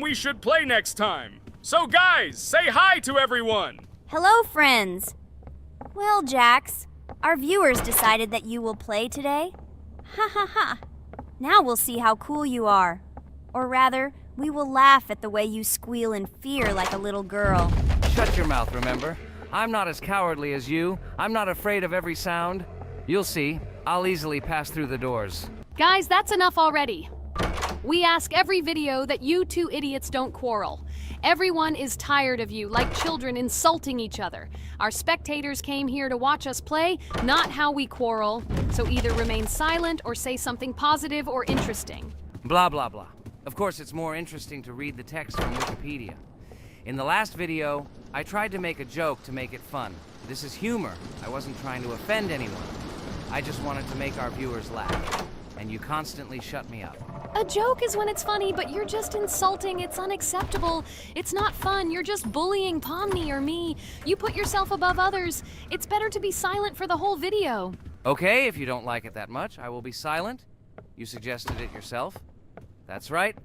game we should play next time. So guys, say hi to everyone! Hello, friends! Well, Jax, our viewers decided that you will play today. Ha ha ha! Now we'll see how cool you are. Or rather, we will laugh at the way you squeal in fear like a little girl. Shut your mouth, remember? I'm not as cowardly as you. I'm not afraid of every sound. You'll see. I'll easily pass through the doors. Guys, that's enough already. We ask every video that you two idiots don't quarrel. Everyone is tired of you, like children insulting each other. Our spectators came here to watch us play, not how we quarrel. So either remain silent or say something positive or interesting. Blah, blah, blah. Of course, it's more interesting to read the text from Wikipedia. In the last video, I tried to make a joke to make it fun. This is humor. I wasn't trying to offend anyone. I just wanted to make our viewers laugh. And you constantly shut me up. A joke is when it's funny, but you're just insulting. It's unacceptable. It's not fun. You're just bullying Pomni or me. You put yourself above others. It's better to be silent for the whole video. Okay, if you don't like it that much, I will be silent. You suggested it yourself. That's right.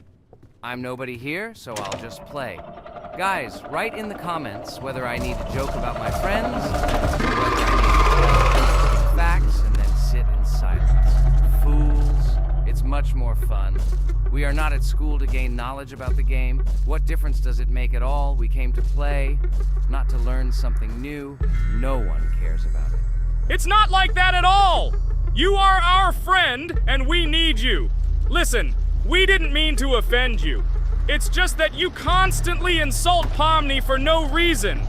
I'm nobody here, so I'll just play. Guys, write in the comments whether I need to joke about my friends, or whether I need to facts and then sit in silence. Fools. It's much more fun. We are not at school to gain knowledge about the game. What difference does it make at all? We came to play, not to learn something new. No one cares about it. It's not like that at all! You are our friend, and we need you. Listen, we didn't mean to offend you. It's just that you constantly insult Pomni for no reason.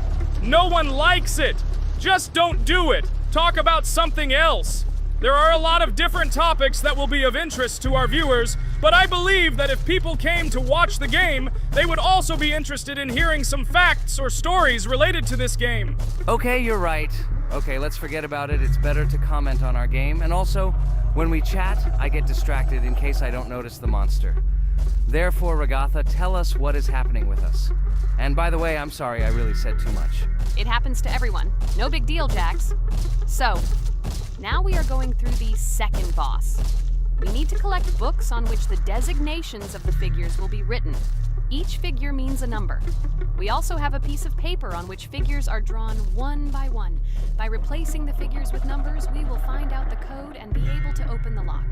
No one likes it. Just don't do it. Talk about something else. There are a lot of different topics that will be of interest to our viewers, but I believe that if people came to watch the game, they would also be interested in hearing some facts or stories related to this game. Okay, you're right. Okay, let's forget about it. It's better to comment on our game. And also, when we chat, I get distracted in case I don't notice the monster. Therefore, Ragatha, tell us what is happening with us. And by the way, I'm sorry, I really said too much. It happens to everyone. No big deal, Jax. So, now we are going through the second boss. We need to collect books on which the designations of the figures will be written. Each figure means a number. We also have a piece of paper on which figures are drawn one by one. By replacing the figures with numbers, we will find out the code and be able to open the lock.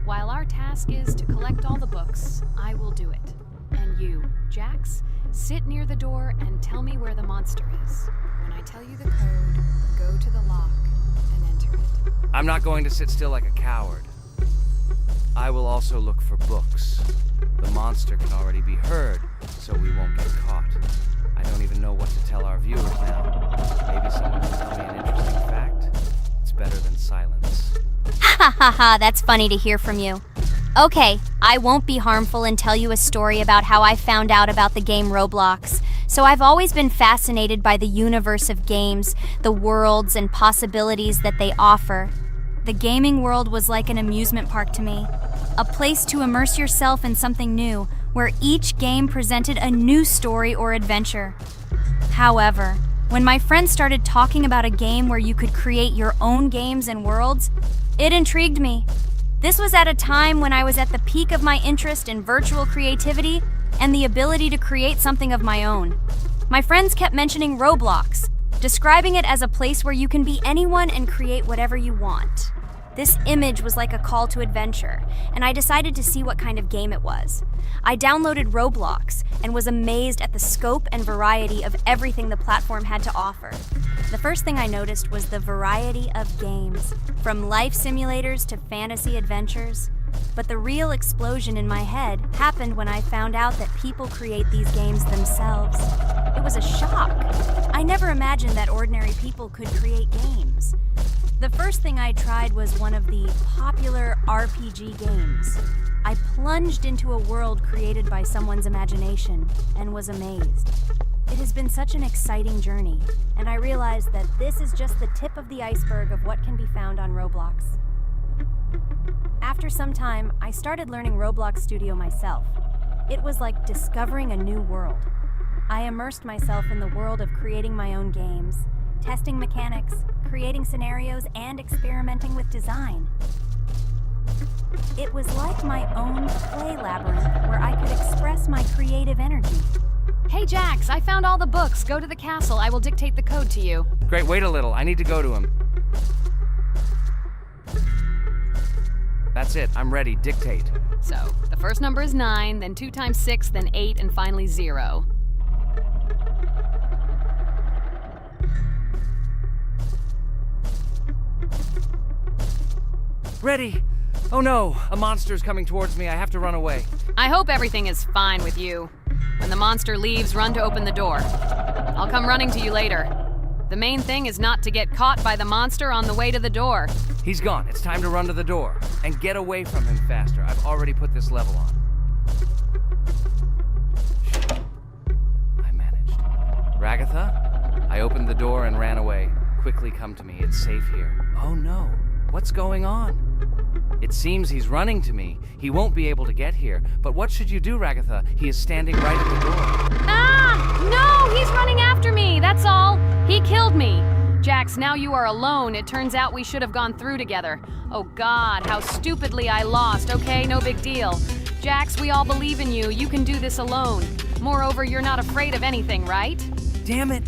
While our task is to collect all the books, I will do it. And you, Jax, sit near the door and tell me where the monster is. When I tell you the code, go to the lock and enter it. I'm not going to sit still like a coward. I will also look for books. The monster can already be heard, so we won't get caught. I don't even know what to tell our viewers now. Maybe someone can tell me an interesting fact. It's better than silence. Ha ha ha, that's funny to hear from you. Okay, I won't be harmful and tell you a story about how I found out about the game Roblox. So I've always been fascinated by the universe of games, the worlds and possibilities that they offer. The gaming world was like an amusement park to me, a place to immerse yourself in something new, where each game presented a new story or adventure. However, when my friends started talking about a game where you could create your own games and worlds, it intrigued me. This was at a time when I was at the peak of my interest in virtual creativity and the ability to create something of my own. My friends kept mentioning Roblox, describing it as a place where you can be anyone and create whatever you want. This image was like a call to adventure, and I decided to see what kind of game it was. I downloaded Roblox and was amazed at the scope and variety of everything the platform had to offer. The first thing I noticed was the variety of games, from life simulators to fantasy adventures. But the real explosion in my head happened when I found out that people create these games themselves. It was a shock. I never imagined that ordinary people could create games. The first thing I tried was one of the popular RPG games. I plunged into a world created by someone's imagination and was amazed. It has been such an exciting journey, and I realized that this is just the tip of the iceberg of what can be found on Roblox. After some time, I started learning Roblox Studio myself. It was like discovering a new world. I immersed myself in the world of creating my own games, testing mechanics, creating scenarios, and experimenting with design. It was like my own play labyrinth where I could express my creative energy. Hey, Jax, I found all the books. Go to the castle. I will dictate the code to you. Great, wait a little. I need to go to him. That's it. I'm ready. Dictate. So, the first number is 9, then 2 times 6, then 8, and finally 0. Ready! Oh no! A monster's coming towards me. I have to run away. I hope everything is fine with you. When the monster leaves, run to open the door. I'll come running to you later. The main thing is not to get caught by the monster on the way to the door. He's gone. It's time to run to the door. And get away from him faster. I've already put this level on. I managed. Ragatha? I opened the door and ran away. Quickly come to me. It's safe here. Oh no. What's going on? It seems he's running to me. He won't be able to get here. But what should you do, Ragatha? He is standing right at the door. Ah! No! He's running after me! That's all! He killed me! Jax, now you are alone. It turns out we should have gone through together. Oh God, how stupidly I lost. Okay, no big deal. Jax, we all believe in you. You can do this alone. Moreover, you're not afraid of anything, right? Damn it!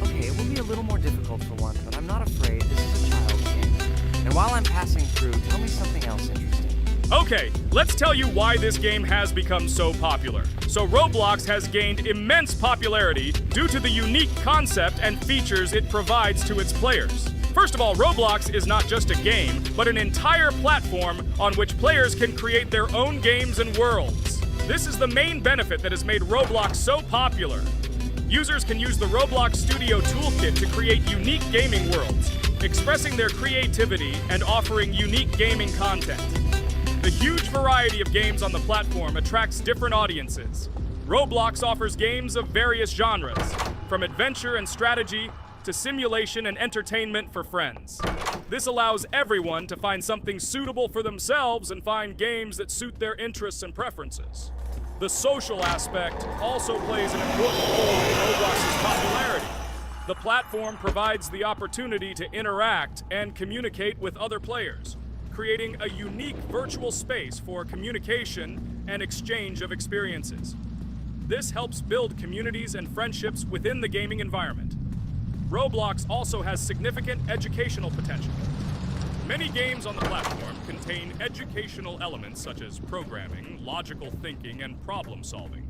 Okay, it will be a little more difficult for one, but I'm not afraid. This is a child's game. And while I'm passing through, tell me something else interesting. Okay, let's tell you why this game has become so popular. So Roblox has gained immense popularity due to the unique concept and features it provides to its players. First of all, Roblox is not just a game, but an entire platform on which players can create their own games and worlds. This is the main benefit that has made Roblox so popular. Users can use the Roblox Studio Toolkit to create unique gaming worlds, expressing their creativity and offering unique gaming content. The huge variety of games on the platform attracts different audiences. Roblox offers games of various genres, from adventure and strategy to simulation and entertainment for friends. This allows everyone to find something suitable for themselves and find games that suit their interests and preferences. The social aspect also plays an important role in Roblox's popularity. The platform provides the opportunity to interact and communicate with other players, creating a unique virtual space for communication and exchange of experiences. This helps build communities and friendships within the gaming environment. Roblox also has significant educational potential. Many games on the platform contain educational elements such as programming, logical thinking, and problem solving.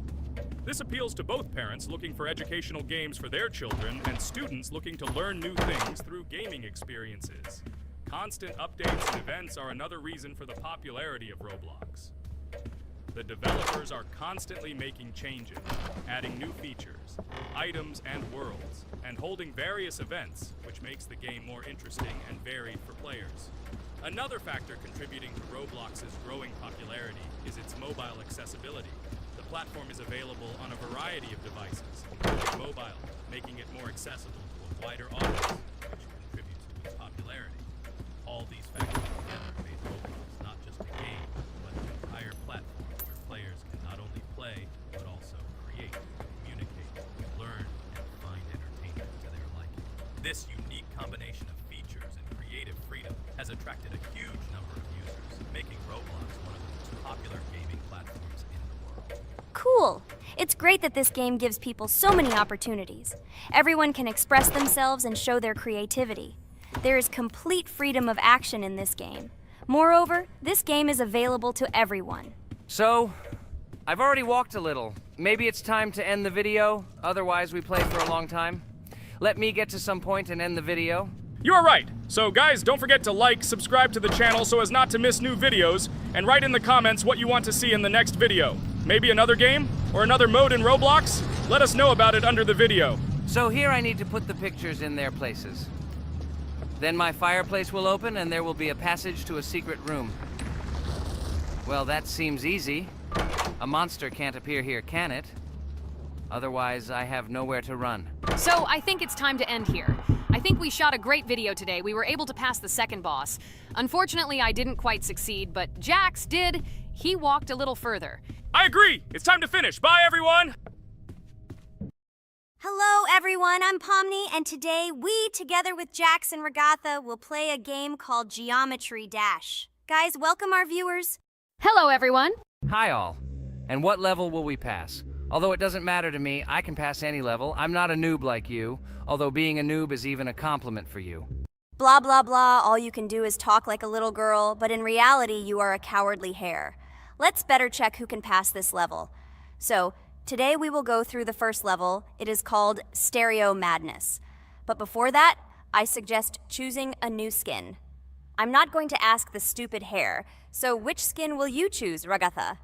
This appeals to both parents looking for educational games for their children and students looking to learn new things through gaming experiences. Constant updates and events are another reason for the popularity of Roblox. The developers are constantly making changes, adding new features, items, and worlds, and holding various events, which makes the game more interesting and varied for players. Another factor contributing to Roblox's growing popularity is its mobile accessibility. The platform is available on a variety of devices, including mobile, making it more accessible to a wider audience, which contributes to its popularity. All these factors together made Roblox not just a game, but an entire platform where players can not only play, but also create, communicate, learn, and find entertainment to their liking. This unique combination of features and creative freedom has attracted a huge number of users, making Roblox one of the most popular gaming platforms in the world. Cool! It's great that this game gives people so many opportunities. Everyone can express themselves and show their creativity. There is complete freedom of action in this game. Moreover, this game is available to everyone. So, I've already walked a little. Maybe it's time to end the video, otherwise we play for a long time. Let me get to some point and end the video. You are right. So guys, don't forget to like, subscribe to the channel so as not to miss new videos, and write in the comments what you want to see in the next video. Maybe another game? Or another mode in Roblox? Let us know about it under the video. So here I need to put the pictures in their places. Then my fireplace will open and there will be a passage to a secret room. Well, that seems easy. A monster can't appear here, can it? Otherwise, I have nowhere to run. So I think it's time to end here. I think we shot a great video today. We were able to pass the second boss. Unfortunately, I didn't quite succeed, but Jax did. He walked a little further. I agree! It's time to finish. Bye, everyone! Hello, everyone. I'm Pomni, and today we, together with Jax and Ragatha, will play a game called Geometry Dash. Guys, welcome our viewers. Hello, everyone. Hi, all. And what level will we pass? Although it doesn't matter to me, I can pass any level. I'm not a noob like you, although being a noob is even a compliment for you. Blah, blah, blah, all you can do is talk like a little girl, but in reality, you are a cowardly hare. Let's better check who can pass this level. So, today we will go through the first level. It is called Stereo Madness. But before that, I suggest choosing a new skin. I'm not going to ask the stupid hare, so which skin will you choose, Ragatha?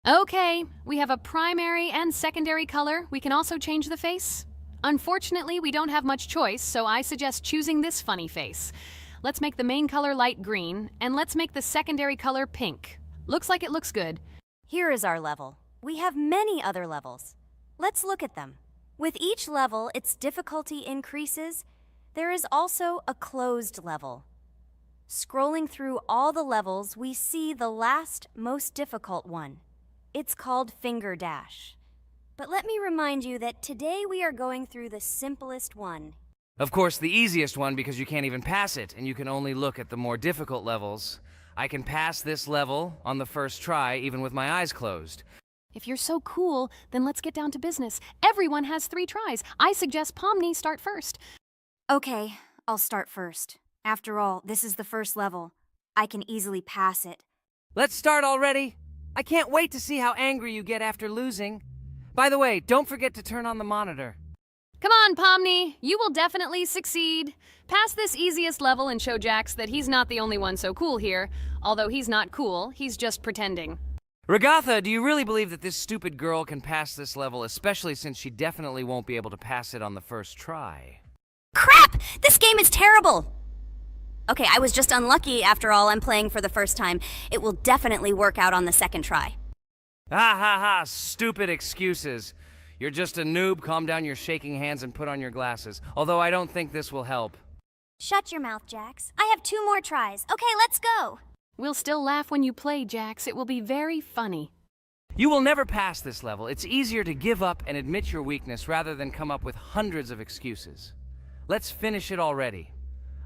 Okay, we have a primary and secondary color. We can also change the face. Unfortunately, we don't have much choice, so I suggest choosing this funny face. Let's make the main color light green, and let's make the secondary color pink. Looks like it looks good. Here is our level. We have many other levels. Let's look at them. With each level, its difficulty increases. There is also a closed level. Scrolling through all the levels, we see the last, most difficult one. It's called Finger Dash. But let me remind you that today we are going through the simplest one. Of course, the easiest one because you can't even pass it, and you can only look at the more difficult levels. I can pass this level on the first try, even with my eyes closed. If you're so cool, then let's get down to business. Everyone has 3 tries. I suggest Pomni start first. Okay, I'll start first. After all, this is the first level. I can easily pass it. Let's start already! I can't wait to see how angry you get after losing. By the way, don't forget to turn on the monitor. Come on, Pomni. You will definitely succeed. Pass this easiest level and show Jax that he's not the only one so cool here. Although he's not cool, he's just pretending. Ragatha, do you really believe that this stupid girl can pass this level, especially since she definitely won't be able to pass it on the first try? Crap! This game is terrible! Okay, I was just unlucky. After all, I'm playing for the first time. It will definitely work out on the second try. Ha ha ha, stupid excuses. You're just a noob, calm down your shaking hands and put on your glasses. Although I don't think this will help. Shut your mouth, Jax. I have 2 more tries. Okay, let's go. We'll still laugh when you play, Jax. It will be very funny. You will never pass this level. It's easier to give up and admit your weakness rather than come up with hundreds of excuses. Let's finish it already.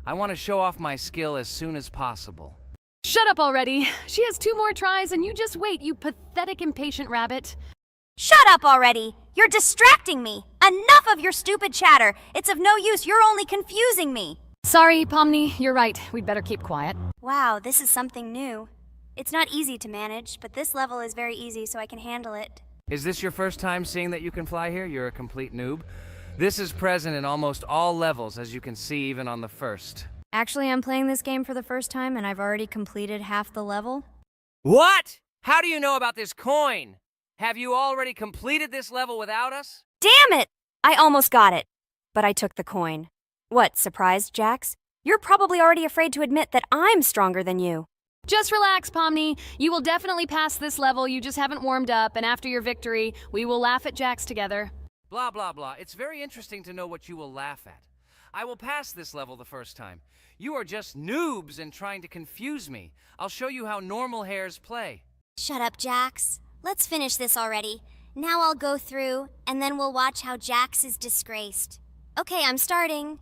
I want to show off my skill as soon as possible. Shut up already. She has 2 more tries and you just wait, you pathetic impatient rabbit. Shut up already! You're distracting me! Enough of your stupid chatter! It's of no use, you're only confusing me! Sorry, Pomni, you're right. We'd better keep quiet. Wow, this is something new. It's not easy to manage, but this level is very easy, so I can handle it. Is this your first time seeing that you can fly here? You're a complete noob. This is present in almost all levels, as you can see even on the first. Actually, I'm playing this game for the first time, and I've already completed half the level. What? How do you know about this coin? Have you already completed this level without us? Damn it! I almost got it, but I took the coin. What, surprised, Jax? You're probably already afraid to admit that I'm stronger than you. Just relax, Pomni. You will definitely pass this level, you just haven't warmed up, and after your victory, we will laugh at Jax together. Blah, blah, blah. It's very interesting to know what you will laugh at. I will pass this level the first time. You are just noobs and trying to confuse me. I'll show you how normal hares play. Shut up, Jax. Let's finish this already. Now I'll go through, and then we'll watch how Jax is disgraced. Okay, I'm starting.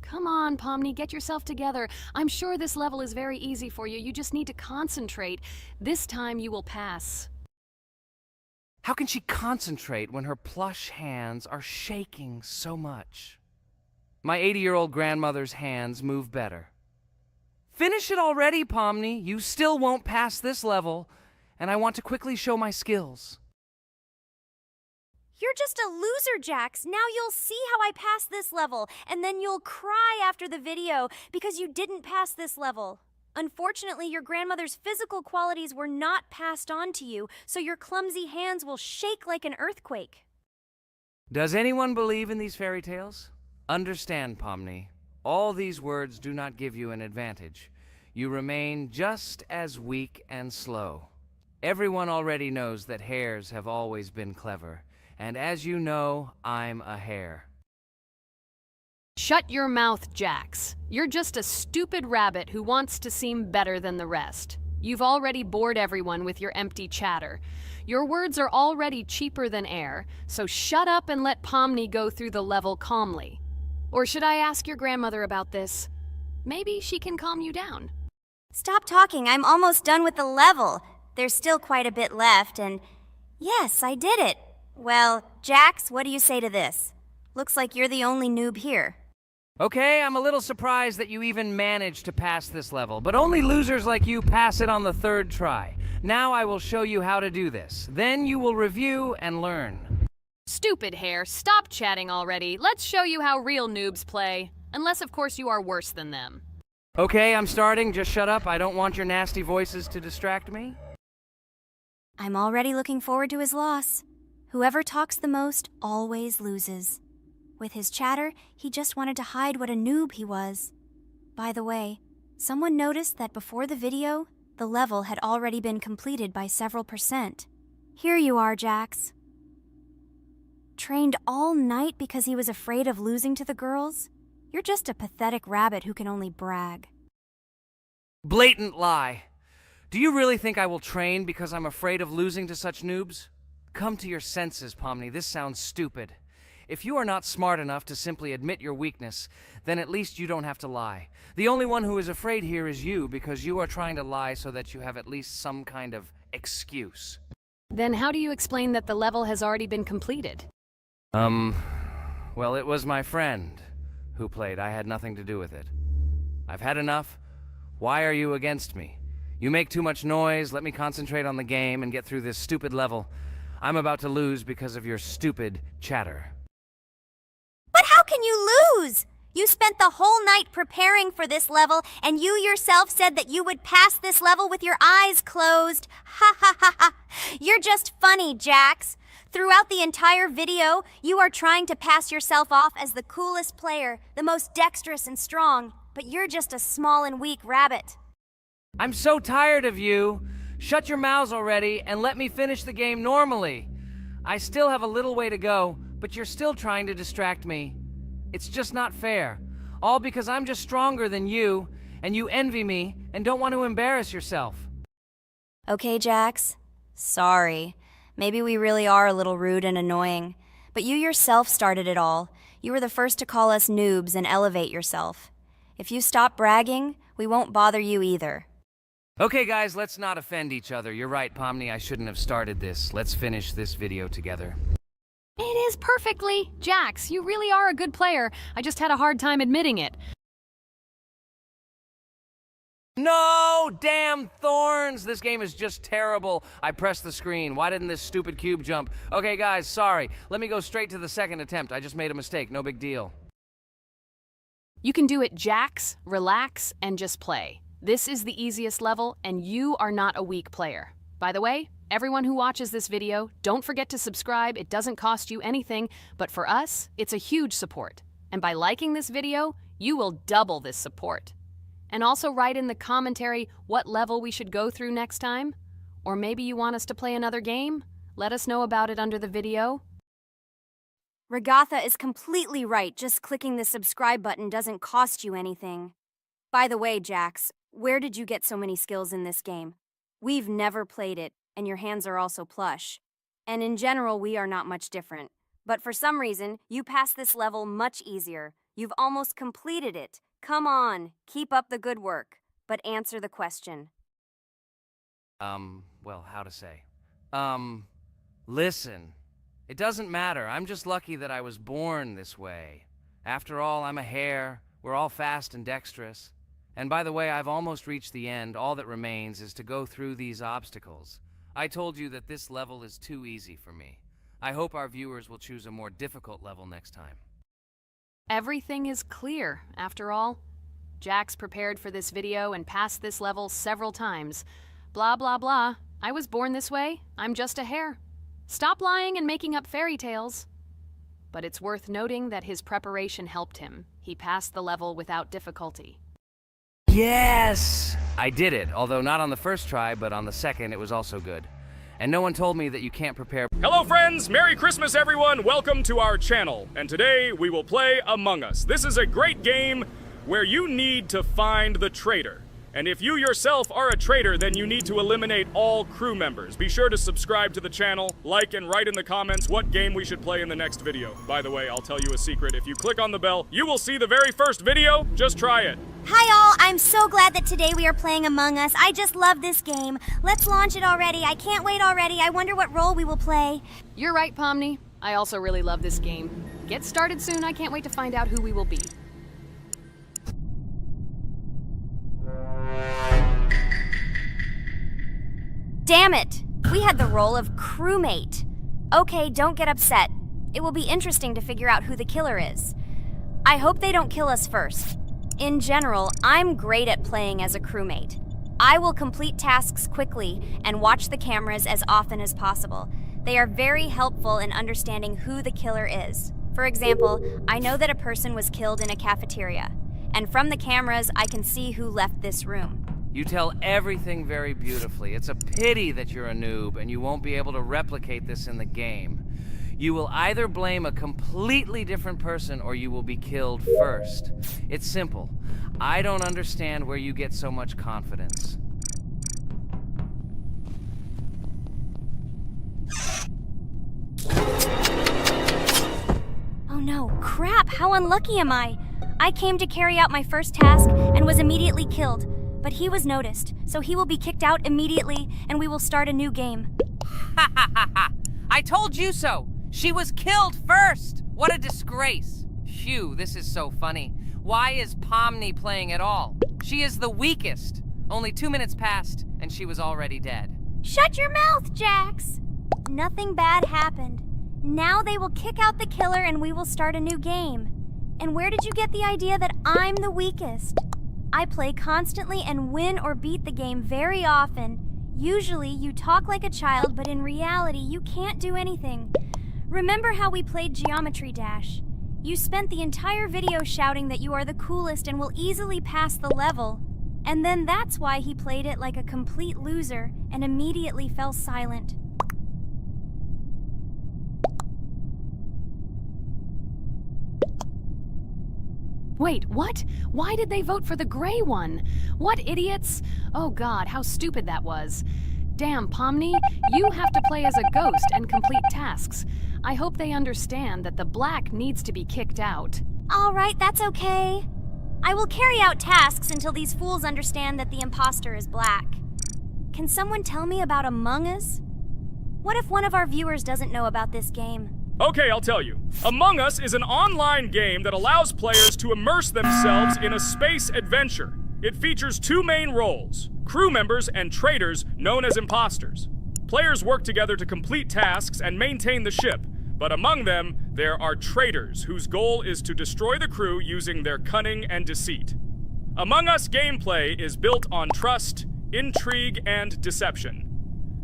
Come on, Pomni, get yourself together. I'm sure this level is very easy for you. You just need to concentrate. This time you will pass. How can she concentrate when her plush hands are shaking so much? My 80-year-old grandmother's hands move better. Finish it already, Pomni. You still won't pass this level, and I want to quickly show my skills. You're just a loser, Jax. Now you'll see how I pass this level, and then you'll cry after the video because you didn't pass this level. Unfortunately, your grandmother's physical qualities were not passed on to you, so your clumsy hands will shake like an earthquake. Does anyone believe in these fairy tales? Understand, Pomni. All these words do not give you an advantage. You remain just as weak and slow. Everyone already knows that hares have always been clever. And as you know, I'm a hare. Shut your mouth, Jax. You're just a stupid rabbit who wants to seem better than the rest. You've already bored everyone with your empty chatter. Your words are already cheaper than air, so shut up and let Pomni go through the level calmly. Or should I ask your grandmother about this? Maybe she can calm you down. Stop talking, I'm almost done with the level. There's still quite a bit left, and yes, I did it. Well, Jax, what do you say to this? Looks like you're the only noob here. Okay, I'm a little surprised that you even managed to pass this level, but only losers like you pass it on the third try. Now I will show you how to do this. Then you will review and learn. Stupid hair, stop chatting already. Let's show you how real noobs play. Unless, of course, you are worse than them. Okay, I'm starting. Just shut up. I don't want your nasty voices to distract me. I'm already looking forward to his loss. Whoever talks the most always loses. With his chatter, he just wanted to hide what a noob he was. By the way, someone noticed that before the video, the level had already been completed by several %. Here you are, Jax. Trained all night because he was afraid of losing to the girls? You're just a pathetic rabbit who can only brag. Blatant lie. Do you really think I will train because I'm afraid of losing to such noobs? Come to your senses, Pomni. This sounds stupid. If you are not smart enough to simply admit your weakness, then at least you don't have to lie. The only one who is afraid here is you, because you are trying to lie so that you have at least some kind of excuse. Then how do you explain that the level has already been completed? Well, it was my friend who played. I had nothing to do with it. I've had enough. Why are you against me? You make too much noise. Let me concentrate on the game and get through this stupid level. I'm about to lose because of your stupid chatter. But how can you lose? You spent the whole night preparing for this level, and you yourself said that you would pass this level with your eyes closed. Ha ha ha ha. You're just funny, Jax. Throughout the entire video, you are trying to pass yourself off as the coolest player, the most dexterous and strong, but you're just a small and weak rabbit. I'm so tired of you. Shut your mouths already and let me finish the game normally. I still have a little way to go, but you're still trying to distract me. It's just not fair. All because I'm just stronger than you, and you envy me and don't want to embarrass yourself. Okay, Jax. Sorry. Maybe we really are a little rude and annoying. But you yourself started it all. You were the first to call us noobs and elevate yourself. If you stop bragging, we won't bother you either. Okay, guys, let's not offend each other. You're right, Pomni, I shouldn't have started this. Let's finish this video together. It is perfectly. Jax, you really are a good player. I just had a hard time admitting it. No! Damn thorns! This game is just terrible. I pressed the screen. Why didn't this stupid cube jump? Okay, guys, sorry. Let me go straight to the second attempt. I just made a mistake. No big deal. You can do it, Jax, relax, and just play. This is the easiest level, and you are not a weak player. By the way, everyone who watches this video, don't forget to subscribe. It doesn't cost you anything, but for us, it's a huge support. And by liking this video, you will double this support. And also write in the commentary what level we should go through next time. Or maybe you want us to play another game? Let us know about it under the video. Regatha is completely right. Just clicking the subscribe button doesn't cost you anything. By the way, Jax, where did you get so many skills in this game? We've never played it, and your hands are also plush. And in general, we are not much different. But for some reason, you passed this level much easier. You've almost completed it. Come on, keep up the good work. But answer the question. Well, how to say? Listen. It doesn't matter. I'm just lucky that I was born this way. After all, I'm a hare. We're all fast and dexterous. And by the way, I've almost reached the end. All that remains is to go through these obstacles. I told you that this level is too easy for me. I hope our viewers will choose a more difficult level next time. Everything is clear, after all. Jax prepared for this video and passed this level several times. Blah, blah, blah. I was born this way. I'm just a hare. Stop lying and making up fairy tales. But it's worth noting that his preparation helped him. He passed the level without difficulty. Yes! I did it, although not on the first try, but on the second it was also good. And no one told me that you can't prepare. Hello friends, Merry Christmas everyone, welcome to our channel. And today we will play Among Us. This is a great game where you need to find the traitor. And if you yourself are a traitor, then you need to eliminate all crew members. Be sure to subscribe to the channel, like and write in the comments what game we should play in the next video. By the way, I'll tell you a secret. If you click on the bell, you will see the very first video. Just try it. Hi all, I'm so glad that today we are playing Among Us. I just love this game. Let's launch it already. I can't wait already. I wonder what role we will play. You're right, Pomni. I also really love this game. Get started soon. I can't wait to find out who we will be. Damn it! We had the role of crewmate. Okay, don't get upset. It will be interesting to figure out who the killer is. I hope they don't kill us first. In general, I'm great at playing as a crewmate. I will complete tasks quickly and watch the cameras as often as possible. They are very helpful in understanding who the killer is. For example, I know that a person was killed in a cafeteria, and from the cameras, I can see who left this room. You tell everything very beautifully. It's a pity that you're a noob and you won't be able to replicate this in the game. You will either blame a completely different person or you will be killed first. It's simple. I don't understand where you get so much confidence. Oh no, crap, how unlucky am I? I came to carry out my first task and was immediately killed, but he was noticed, so he will be kicked out immediately and we will start a new game. Ha ha ha ha! I told you so! She was killed first! What a disgrace! Phew, this is so funny. Why is Pomni playing at all? She is the weakest. Only 2 minutes passed, and she was already dead. Shut your mouth, Jax! Nothing bad happened. Now they will kick out the killer and we will start a new game. And where did you get the idea that I'm the weakest? I play constantly and win or beat the game very often. Usually you talk like a child, but in reality you can't do anything. Remember how we played Geometry Dash? You spent the entire video shouting that you are the coolest and will easily pass the level. And then that's why he played it like a complete loser and immediately fell silent. Wait, what? Why did they vote for the gray one? What idiots? Oh god, how stupid that was. Damn, Pomni, you have to play as a ghost and complete tasks. I hope they understand that the black needs to be kicked out. All right, that's okay. I will carry out tasks until these fools understand that the imposter is black. Can someone tell me about Among Us? What if one of our viewers doesn't know about this game? Okay, I'll tell you. Among Us is an online game that allows players to immerse themselves in a space adventure. It features 2 main roles, crew members and traitors known as imposters. Players work together to complete tasks and maintain the ship, but among them, there are traitors whose goal is to destroy the crew using their cunning and deceit. Among Us gameplay is built on trust, intrigue, and deception.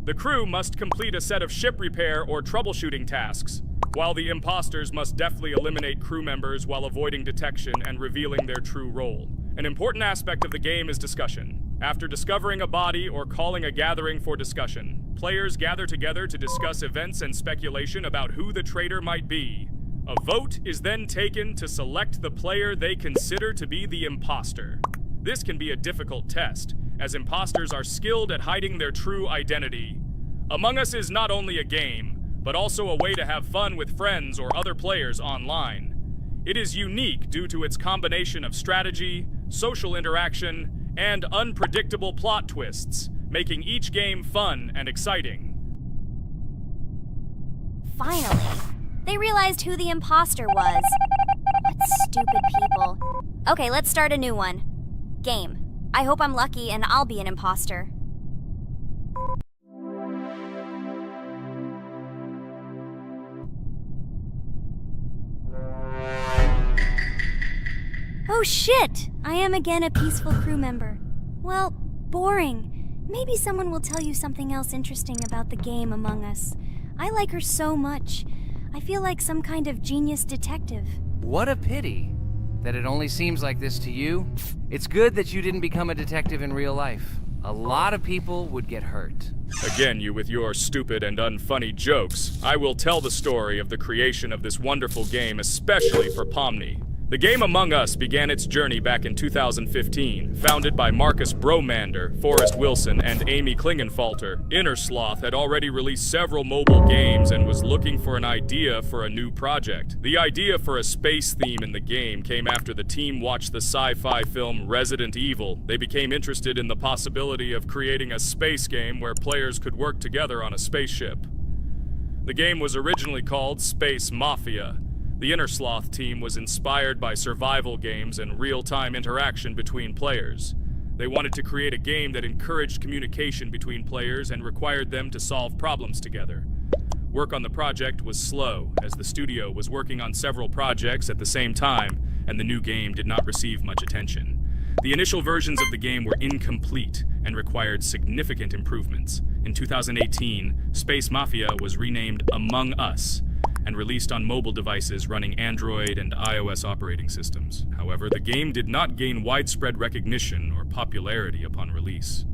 The crew must complete a set of ship repair or troubleshooting tasks, while the imposters must deftly eliminate crew members while avoiding detection and revealing their true role. An important aspect of the game is discussion. After discovering a body or calling a gathering for discussion, players gather together to discuss events and speculation about who the traitor might be. A vote is then taken to select the player they consider to be the imposter. This can be a difficult test, as imposters are skilled at hiding their true identity. Among Us is not only a game, but also a way to have fun with friends or other players online. It is unique due to its combination of strategy, social interaction, and unpredictable plot twists, making each game fun and exciting. Finally, they realized who the imposter was. What stupid people. Okay, let's start a new one. Game. I hope I'm lucky and I'll be an imposter. Oh shit! I am again a peaceful crew member. Well, boring. Maybe someone will tell you something else interesting about the game Among Us. I like her so much. I feel like some kind of genius detective. What a pity that it only seems like this to you. It's good that you didn't become a detective in real life. A lot of people would get hurt. Again, you with your stupid and unfunny jokes. I will tell the story of the creation of this wonderful game, especially for Pomni. The game Among Us began its journey back in 2015. Founded by Marcus Bromander, Forrest Wilson, and Amy Klingenfalter, Innersloth had already released several mobile games and was looking for an idea for a new project. The idea for a space theme in the game came after the team watched the sci-fi film Resident Evil. They became interested in the possibility of creating a space game where players could work together on a spaceship. The game was originally called Space Mafia. The Innersloth team was inspired by survival games and real-time interaction between players. They wanted to create a game that encouraged communication between players and required them to solve problems together. Work on the project was slow, as the studio was working on several projects at the same time, and the new game did not receive much attention. The initial versions of the game were incomplete and required significant improvements. In 2018, Space Mafia was renamed Among Us and released on mobile devices running Android and iOS operating systems. However, the game did not gain widespread recognition or popularity upon release.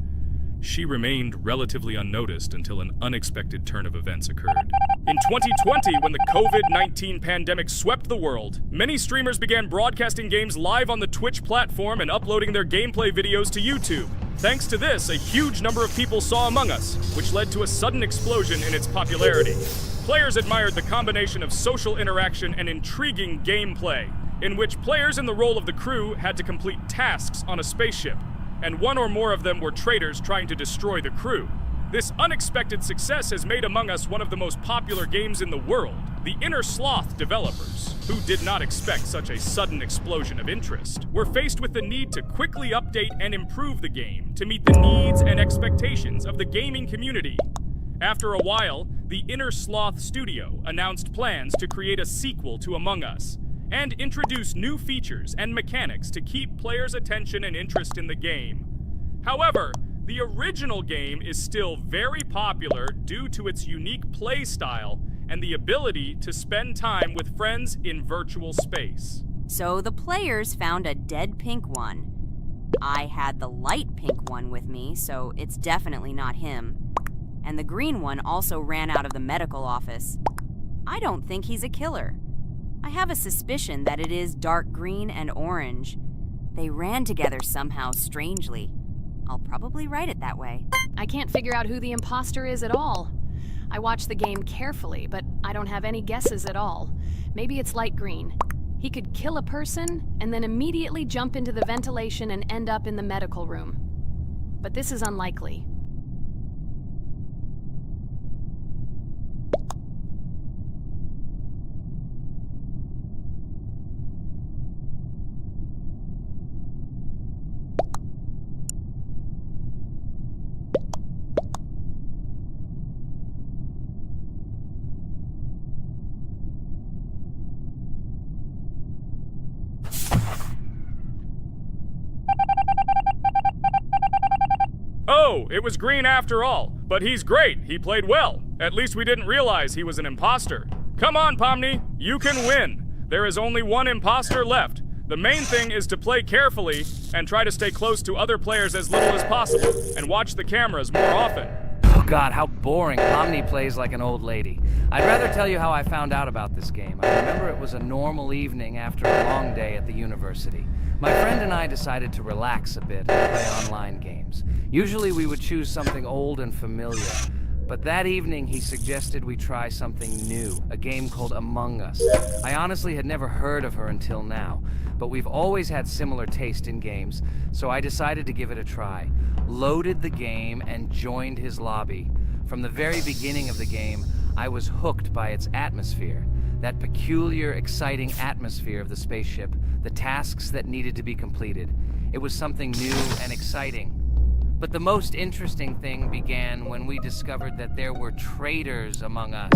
She remained relatively unnoticed until an unexpected turn of events occurred. In 2020, when the COVID-19 pandemic swept the world, many streamers began broadcasting games live on the Twitch platform and uploading their gameplay videos to YouTube. Thanks to this, a huge number of people saw Among Us, which led to a sudden explosion in its popularity. Players admired the combination of social interaction and intriguing gameplay, in which players in the role of the crew had to complete tasks on a spaceship, and one or more of them were traitors trying to destroy the crew. This unexpected success has made Among Us one of the most popular games in the world. The Innersloth developers, who did not expect such a sudden explosion of interest, were faced with the need to quickly update and improve the game to meet the needs and expectations of the gaming community. After a while, the Innersloth studio announced plans to create a sequel to Among Us and introduce new features and mechanics to keep players' attention and interest in the game. However, the original game is still very popular due to its unique play style and the ability to spend time with friends in virtual space. So the players found a dead pink one. I had the light pink one with me, so it's definitely not him. And the green one also ran out of the medical office. I don't think he's a killer. I have a suspicion that it is dark green and orange. They ran together somehow strangely. I'll probably write it that way. I can't figure out who the imposter is at all. I watched the game carefully, but I don't have any guesses at all. Maybe it's light green. He could kill a person and then immediately jump into the ventilation and end up in the medical room. But this is unlikely. Oh, it was green after all. But he's great. He played well. At least we didn't realize he was an imposter. Come on, Pomni. You can win. There is only one imposter left. The main thing is to play carefully and try to stay close to other players as little as possible and watch the cameras more often. Oh god, how boring. Pomni plays like an old lady. I'd rather tell you how I found out about this game. I remember it was a normal evening after a long day at the university. My friend and I decided to relax a bit and play online games. Usually we would choose something old and familiar, but that evening he suggested we try something new, a game called Among Us. I honestly had never heard of her until now, but we've always had similar taste in games, so I decided to give it a try. Loaded the game and joined his lobby. From the very beginning of the game, I was hooked by its atmosphere. That peculiar, exciting atmosphere of the spaceship, the tasks that needed to be completed. It was something new and exciting. But the most interesting thing began when we discovered that there were traitors among us.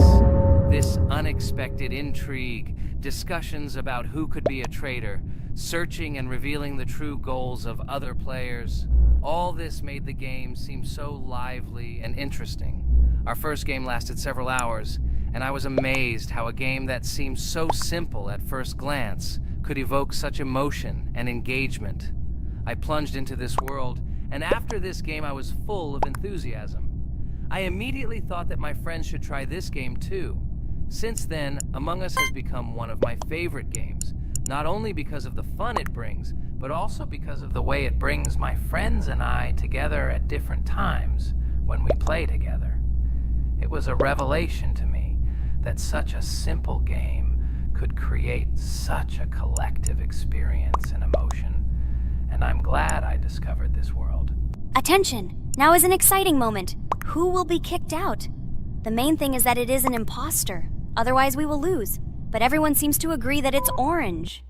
This unexpected intrigue, discussions about who could be a traitor, searching and revealing the true goals of other players. All this made the game seem so lively and interesting. Our first game lasted several hours, and I was amazed how a game that seemed so simple at first glance could evoke such emotion and engagement. I plunged into this world, and after this game I was full of enthusiasm. I immediately thought that my friends should try this game too. Since then, Among Us has become one of my favorite games. Not only because of the fun it brings, but also because of the way it brings my friends and I together at different times when we play together. It was a revelation to me that such a simple game could create such a collective experience and emotion, and I'm glad I discovered this world. Attention! Now is an exciting moment. Who will be kicked out? The main thing is that it is an imposter. Otherwise, we will lose. But everyone seems to agree that it's orange.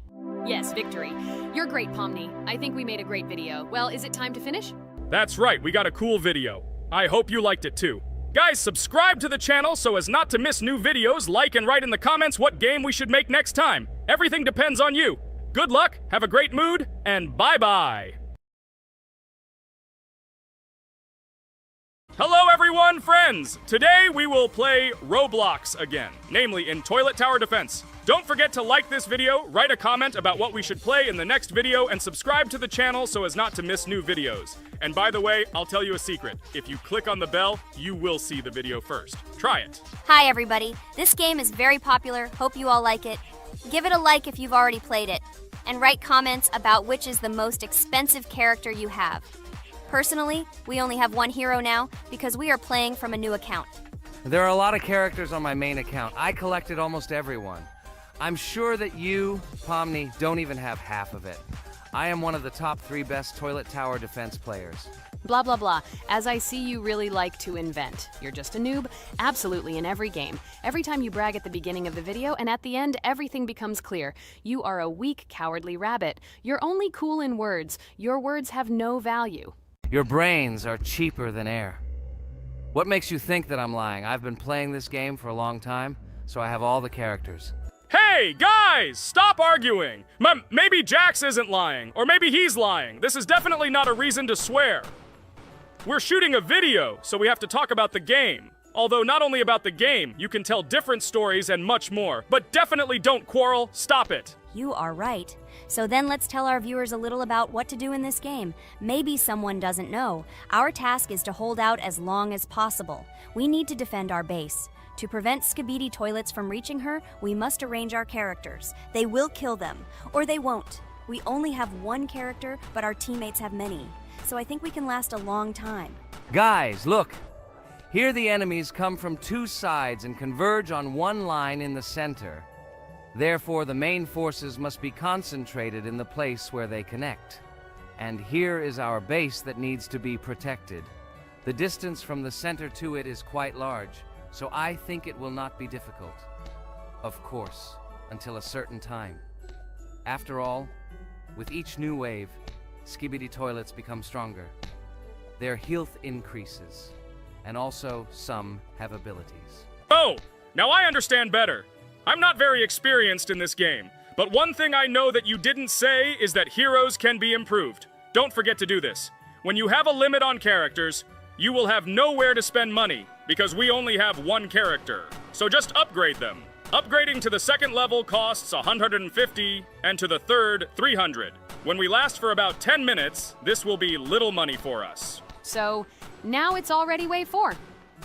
Yes, victory. You're great, Pomni. I think we made a great video. Well, is it time to finish? That's right, we got a cool video. I hope you liked it too. Guys, subscribe to the channel so as not to miss new videos, like and write in the comments what game we should make next time. Everything depends on you. Good luck, have a great mood, and bye-bye. Hello everyone, friends! Today we will play Roblox again, namely in Toilet Tower Defense. Don't forget to like this video, write a comment about what we should play in the next video, and subscribe to the channel so as not to miss new videos. And by the way, I'll tell you a secret. If you click on the bell, you will see the video first. Try it. Hi everybody. This game is very popular. Hope you all like it. Give it a like if you've already played it. And write comments about which is the most expensive character you have. Personally, we only have one hero now because we are playing from a new account. There are a lot of characters on my main account. I collected almost everyone. I'm sure that you, Pomni, don't even have half of it. I am one of the top 3 best Toilet Tower Defense players. Blah, blah, blah. As I see, you really like to invent. You're just a noob, absolutely in every game. Every time you brag at the beginning of the video, and at the end, everything becomes clear. You are a weak, cowardly rabbit. You're only cool in words. Your words have no value. Your brains are cheaper than air. What makes you think that I'm lying? I've been playing this game for a long time, so I have all the characters. Hey, guys! Stop arguing! Maybe Jax isn't lying, or maybe he's lying. This is definitely not a reason to swear. We're shooting a video, so we have to talk about the game. Although not only about the game, you can tell different stories and much more. But definitely don't quarrel. Stop it. You are right. So then let's tell our viewers a little about what to do in this game. Maybe someone doesn't know. Our task is to hold out as long as possible. We need to defend our base. To prevent Skibidi Toilets from reaching her, we must arrange our characters. They will kill them, or they won't. We only have one character, but our teammates have many. So I think we can last a long time. Guys, look! Here the enemies come from 2 sides and converge on one line in the center. Therefore, the main forces must be concentrated in the place where they connect. And here is our base that needs to be protected. The distance from the center to it is quite large, so I think it will not be difficult. Of course, until a certain time. After all, with each new wave, Skibidi Toilets become stronger. Their health increases, and also some have abilities. Oh, now I understand better. I'm not very experienced in this game, but one thing I know that you didn't say is that heroes can be improved. Don't forget to do this. When you have a limit on characters, you will have nowhere to spend money, because we only have one character. So just upgrade them. Upgrading to the 2nd level costs 150, and to the 3rd, 300. When we last for about 10 minutes, this will be little money for us. So, now it's already wave 4.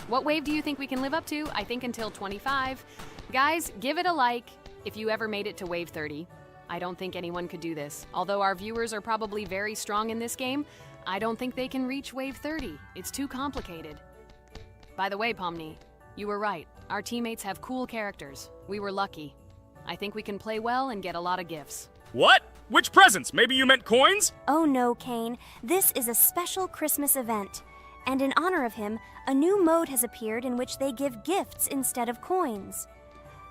What wave do you think we can live up to? I think until 25. Guys, give it a like if you ever made it to wave 30. I don't think anyone could do this. Although our viewers are probably very strong in this game, I don't think they can reach wave 30. It's too complicated. By the way, Pomni, you were right. Our teammates have cool characters. We were lucky. I think we can play well and get a lot of gifts. What? Which presents? Maybe you meant coins? Oh no, Kane. This is a special Christmas event. And in honor of him, a new mode has appeared in which they give gifts instead of coins.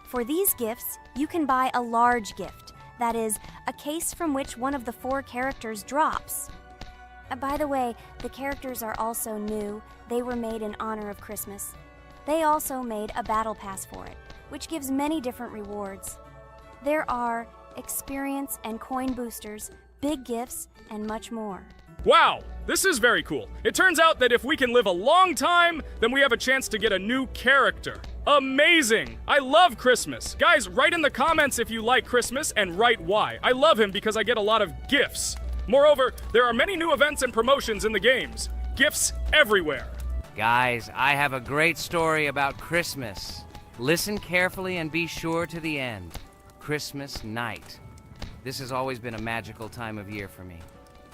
For these gifts, you can buy a large gift. That is, a case from which one of the 4 characters drops. By the way, the characters are also new. They were made in honor of Christmas. They also made a battle pass for it, which gives many different rewards. There are experience and coin boosters, big gifts, and much more. Wow, this is very cool. It turns out that if we can live a long time, then we have a chance to get a new character. Amazing! I love Christmas. Guys, write in the comments if you like Christmas and write why. I love him because I get a lot of gifts. Moreover, there are many new events and promotions in the games. Gifts everywhere. Guys, I have a great story about Christmas. Listen carefully and be sure to the end. Christmas night. This has always been a magical time of year for me.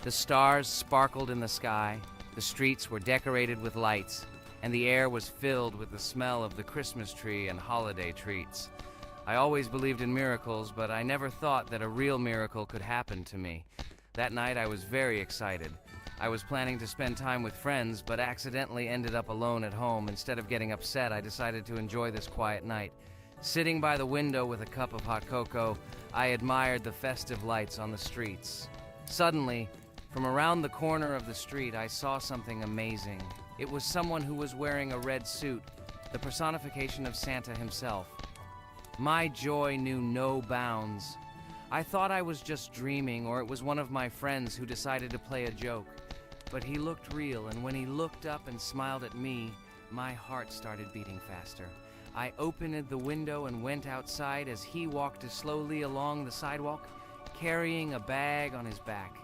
The stars sparkled in the sky, the streets were decorated with lights, and the air was filled with the smell of the Christmas tree and holiday treats. I always believed in miracles, but I never thought that a real miracle could happen to me. That night I was very excited. I was planning to spend time with friends, but accidentally ended up alone at home. Instead of getting upset, I decided to enjoy this quiet night. Sitting by the window with a cup of hot cocoa, I admired the festive lights on the streets. Suddenly, from around the corner of the street, I saw something amazing. It was someone who was wearing a red suit, the personification of Santa himself. My joy knew no bounds. I thought I was just dreaming, or it was one of my friends who decided to play a joke. But he looked real, and when he looked up and smiled at me, my heart started beating faster. I opened the window and went outside as he walked slowly along the sidewalk, carrying a bag on his back,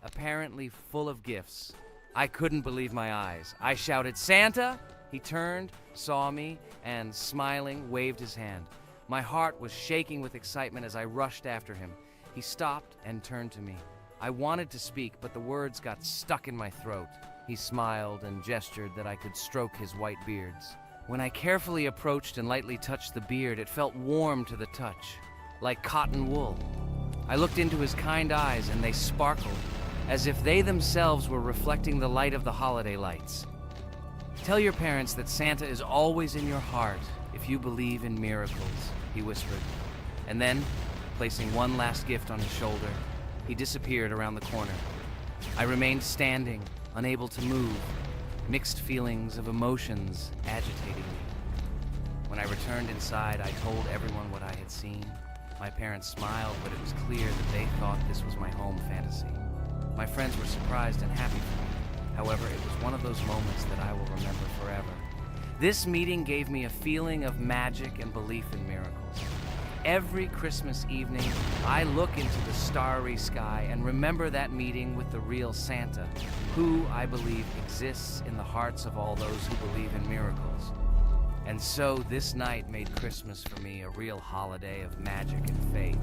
apparently full of gifts. I couldn't believe my eyes. I shouted, "Santa!" He turned, saw me, and smiling, waved his hand. My heart was shaking with excitement as I rushed after him. He stopped and turned to me. I wanted to speak, but the words got stuck in my throat. He smiled and gestured that I could stroke his white beards. When I carefully approached and lightly touched the beard, it felt warm to the touch, like cotton wool. I looked into his kind eyes, and they sparkled, as if they themselves were reflecting the light of the holiday lights. "Tell your parents that Santa is always in your heart if you believe in miracles," he whispered. And then, placing one last gift on his shoulder, he disappeared around the corner. I remained standing, unable to move, mixed feelings of emotions agitating me. When I returned inside, I told everyone what I had seen. My parents smiled, but it was clear that they thought this was my home fantasy. My friends were surprised and happy for me. However, it was one of those moments that I will remember forever. This meeting gave me a feeling of magic and belief in miracles. Every Christmas evening, I look into the starry sky and remember that meeting with the real Santa, who, I believe, exists in the hearts of all those who believe in miracles. And so this night made Christmas for me a real holiday of magic and faith,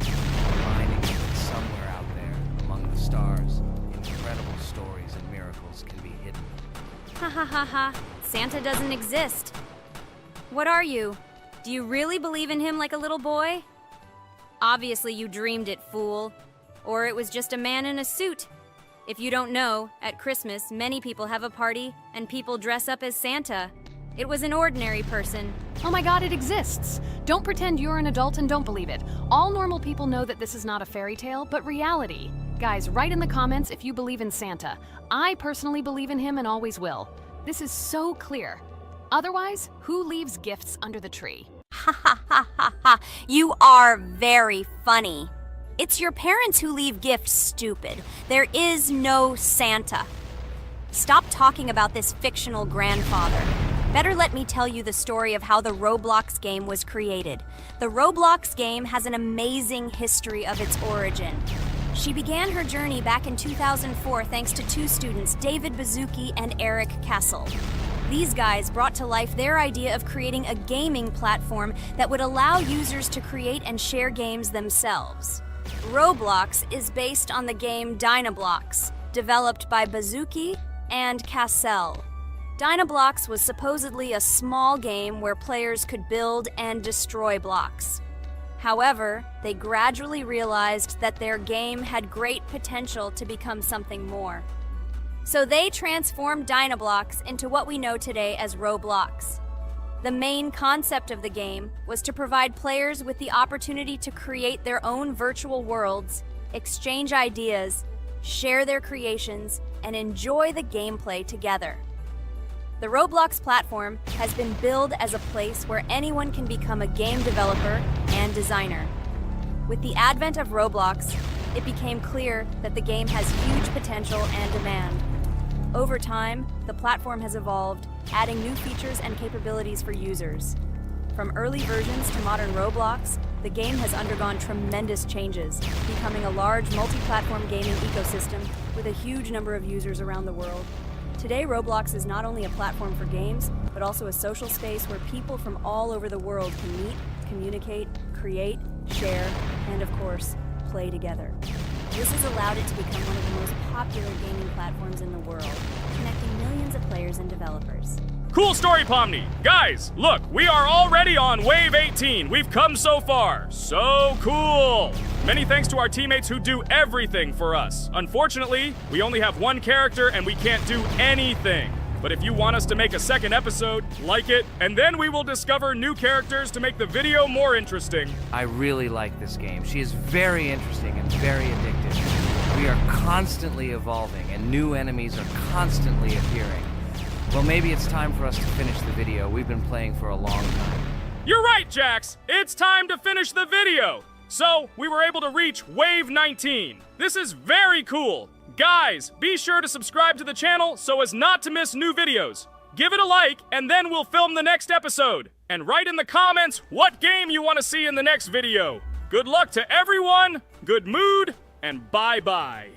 reminding me that somewhere out there, among the stars, incredible stories and miracles can be hidden. Ha ha ha ha. Santa doesn't exist. What are you? Do you really believe in him like a little boy? Obviously you dreamed it, fool. Or it was just a man in a suit. If you don't know, at Christmas, many people have a party and people dress up as Santa. It was an ordinary person. Oh my god, it exists! Don't pretend you're an adult and don't believe it. All normal people know that this is not a fairy tale, but reality. Guys, write in the comments if you believe in Santa. I personally believe in him and always will. This is so clear. Otherwise, who leaves gifts under the tree? Ha ha ha ha ha. You are very funny. It's your parents who leave gifts, stupid. There is no Santa. Stop talking about this fictional grandfather. Better let me tell you the story of how the Roblox game was created. The Roblox game has an amazing history of its origin. She began her journey back in 2004 thanks to two students, David Bazuki and Eric Castle. These guys brought to life their idea of creating a gaming platform that would allow users to create and share games themselves. Roblox is based on the game Dynablox, developed by Bazuki and Cassell. Dynablox was supposedly a small game where players could build and destroy blocks. However, they gradually realized that their game had great potential to become something more. So they transformed Dynablox into what we know today as Roblox. The main concept of the game was to provide players with the opportunity to create their own virtual worlds, exchange ideas, share their creations, and enjoy the gameplay together. The Roblox platform has been billed as a place where anyone can become a game developer and designer. With the advent of Roblox, it became clear that the game has huge potential and demand. Over time, the platform has evolved, adding new features and capabilities for users. From early versions to modern Roblox, the game has undergone tremendous changes, becoming a large multi-platform gaming ecosystem with a huge number of users around the world. Today, Roblox is not only a platform for games, but also a social space where people from all over the world can meet, communicate, create, share, and of course, play together. This has allowed it to become one of the most popular gaming platforms in the world, connecting millions of players and developers. Cool story, Pomni. Guys, look, we are already on Wave 18. We've come so far. So cool. Many thanks to our teammates who do everything for us. Unfortunately, we only have one character and we can't do anything. But if you want us to make a second episode, like it, and then we will discover new characters to make the video more interesting. I really like this game. She is very interesting and very addictive. We are constantly evolving and new enemies are constantly appearing. Well, maybe it's time for us to finish the video. We've been playing for a long time. You're right, Jax. It's time to finish the video. So, we were able to reach Wave 19. This is very cool. Guys, be sure to subscribe to the channel so as not to miss new videos. Give it a like, and then we'll film the next episode. And write in the comments what game you want to see in the next video. Good luck to everyone, good mood, and bye-bye.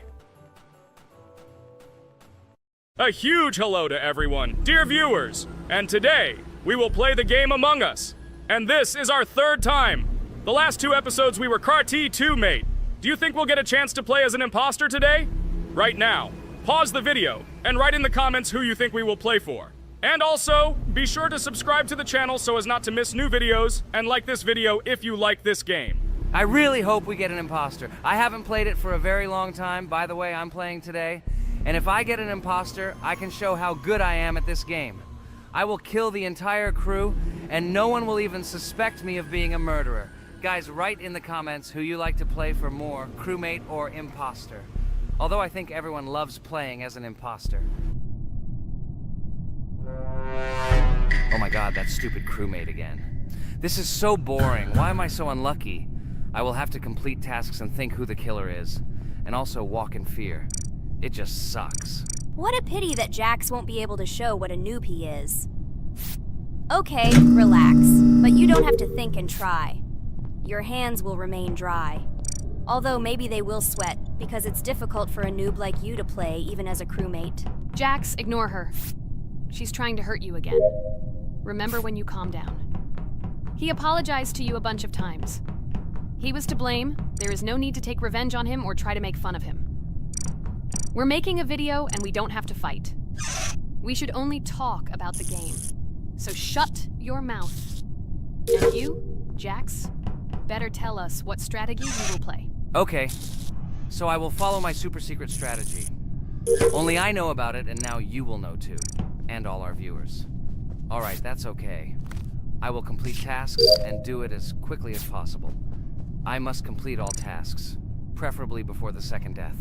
A huge hello to everyone, dear viewers. And today, we will play the game Among Us. And this is our third time. The last two episodes we were CAR-T 2 mate. Do you think we'll get a chance to play as an imposter today? Right now, pause the video and write in the comments who you think we will play for. And also, be sure to subscribe to the channel so as not to miss new videos, and like this video if you like this game. I really hope we get an imposter. I haven't played it for a very long time. By the way, I'm playing today. And if I get an imposter, I can show how good I am at this game. I will kill the entire crew, and no one will even suspect me of being a murderer. Guys, write in the comments who you like to play for more, crewmate or imposter. Although I think everyone loves playing as an imposter. Oh my god, that stupid crewmate again. This is so boring. Why am I so unlucky? I will have to complete tasks and think who the killer is. And also walk in fear. It just sucks. What a pity that Jax won't be able to show what a noob he is. Okay, relax. But you don't have to think and try. Your hands will remain dry. Although maybe they will sweat, because it's difficult for a noob like you to play, even as a crewmate. Jax, ignore her. She's trying to hurt you again. Remember when you calm down. He apologized to you a bunch of times. He was to blame. There is no need to take revenge on him or try to make fun of him. We're making a video and we don't have to fight. We should only talk about the game. So shut your mouth. And you, Jax, better tell us what strategy you will play. Okay, so I will follow my super secret strategy. Only I know about it, and now you will know too. And all our viewers. Alright, that's okay. I will complete tasks and do it as quickly as possible. I must complete all tasks, preferably before the second death.